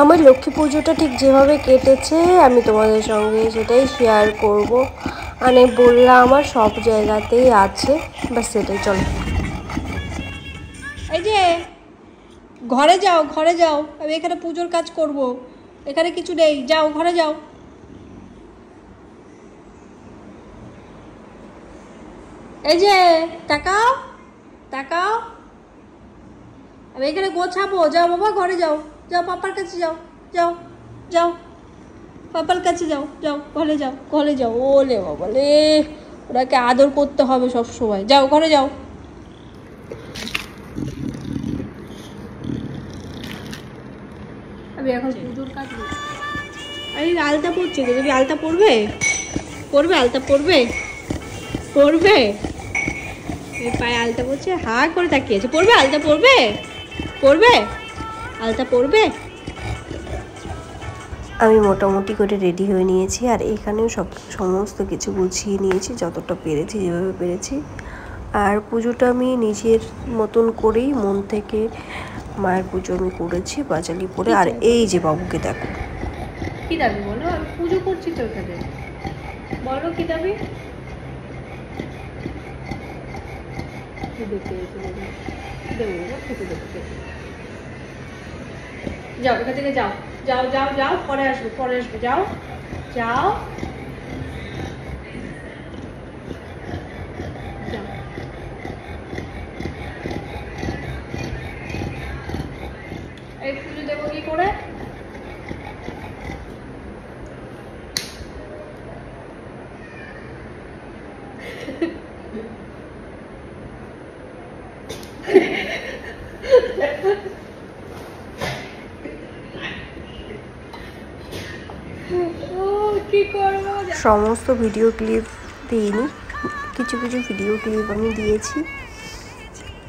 আমার লক্ষ্মী পুজোটা ঠিক যেভাবে কেটেছে আমি তোমাদের সঙ্গে সেটাই শেয়ার করব। মানে বললাম আমার সব জায়গাতেই আছে, বাস সেটাই। চলো এই যে ঘরে যাও, ঘরে যাও, আমি এখানে পুজোর কাজ করব, এখানে কিছু নেই, যাও ঘরে যাও। এই যে তাকাও, তাকাও, আমি এখানে গোছাবো, যাও বাবা ঘরে যাও, যাও পাপার কাছে যাও, যাও যাও পাপার কাছে যাও, যাও ঘরে যাও, ঘরে যাও। ওলে বাবা রে, ওনাকে আদর করতে হবে সব সময়, যাও ঘরে যাও। আমি এখন পুজোর কাজ করছি। আরে আলতা পড়ছে, তুমি আলতা পরবে? পরবে আলতা? পরবে? পরবে? এই পায়ে আলতা পড়ছে, হা করে তাকিয়েছে। পরবে আলতা? পরবে? পরবে আলতা? পরবে? আমি মোটামুটি করে রেডি হয়ে নিয়েছি, আর এখানেও সমস্ত কিছু গুছিয়ে নিয়েছি যতটা পেরেছি, যেভাবে পেরেছি। আর পুজোটা আমি নিজের মতন করেই মন থেকে মায়ের পুজো আমি করেছি বাজালি পরে। আর এই যে বাবুকে দেখো, কি দাবি বলো? আমি পুজো করছি তো এখানে, বলো কি দাবি? যাও এখান থেকে, যাও যাও যাও যাও, পরে আসবে, পরে আসবে, যাও যাও যাও। এই পুজো দেবো কি করে? সমস্ত ভিডিও ক্লিপ দিইনি, কিছু কিছু ভিডিও ক্লিপ আমি দিয়েছি।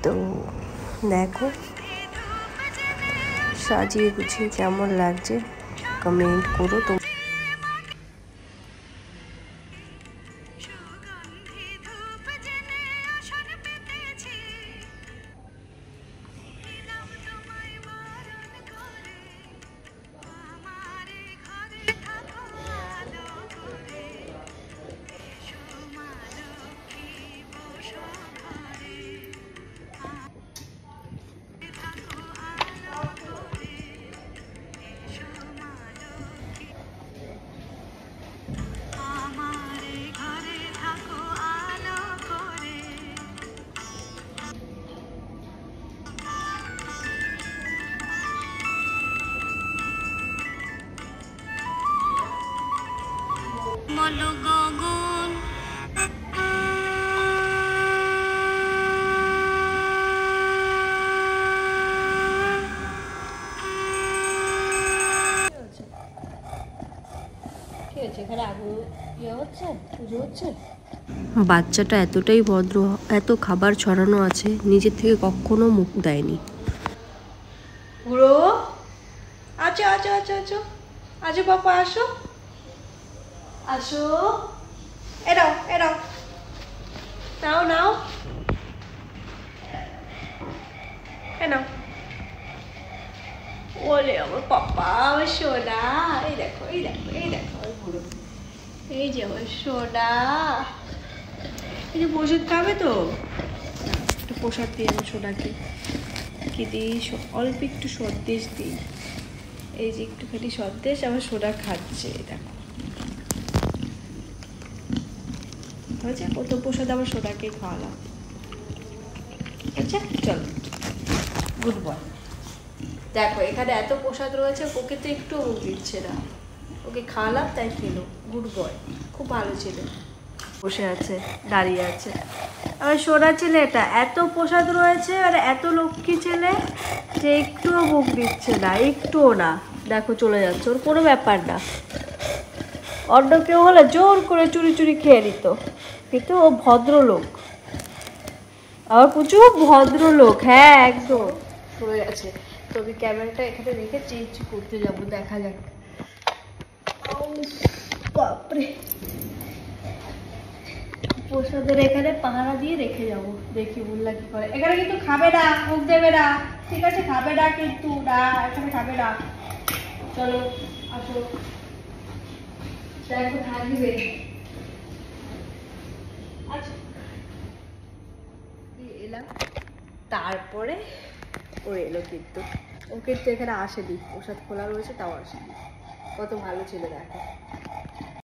তো দেখো সাজিয়ে গুছিয়ে কেমন লাগছে কমেন্ট করো। তো বাচ্চাটা এতটাই ভদ্র, এত খাবার ছড়ানো আছে, নিজের থেকে কখনো মুখ দেয়নি। পুরো আচ্ছা আচ্ছা আচ্ছা আচ্ছা, আচ্ছা বাবা আসো, আসো, এরাও এরাও, নাও নাও, নাও। ওলে আমার পাপা, আমার সোনা, এই দেখো এই দেখো এই দেখো আমার পুরো, এই যে আমার সোনা। এই যে প্রসাদ খাবে তো, একটু প্রসাদ দিই আমার সোনাকে। কি দিই? অল্প একটু সন্দেশ দিই, এই যে একটুখানি সন্দেশ আমার সোনা খাচ্ছে, দেখো হয়েছে। কত প্রসাদ আমার সোনাকে খাওয়ালাম। আচ্ছা চলো, গুড বয়। দেখো এখানে এত প্রসাদ রয়েছে, ওকে তো একটু মুখ দিচ্ছে না, ওকে খাওয়ালাম তাই খেলো। গুড বয়, খুব ভালো ছেলে। বসে আছে, দাঁড়িয়ে আছে আমার সোনা ছেলেটা। এত প্রসাদ রয়েছে আর এত লক্ষ্মী ছেলে যে একটুও মুখ দিচ্ছে না, একটুও না। দেখো চলে যাচ্ছে, ওর কোনো ব্যাপার না। অন্য কেউ হলে জোর করে চুরি চুরি খেয়ে নিত, কিন্তু ও ভদ্রলোক, আমার প্রচুর ভদ্রলোক। হ্যাঁ একদম চলে গেছে। তো আমি ক্যামেরাটা এখানে রেখে চেঞ্জ করতে যাবো, দেখা যাক। বাপরে, প্রসাদের এখানে পাহারা দিয়ে রেখে যাবো, দেখি বললা কি করে। এখানে কিন্তু খাবে না, মুখ দেবে না, ঠিক আছে? খাবে না কিন্তু, না এখানে খাবে না। চলো আসো, দেখো থাকবে। আচ্ছা এলাম, তারপরে ও এলো কিন্তু, ও কিন্তু এখানে আসেনি, ওর সাথে খোলা রয়েছে তাও আসেনি। কত ভালো ছিল দেখো।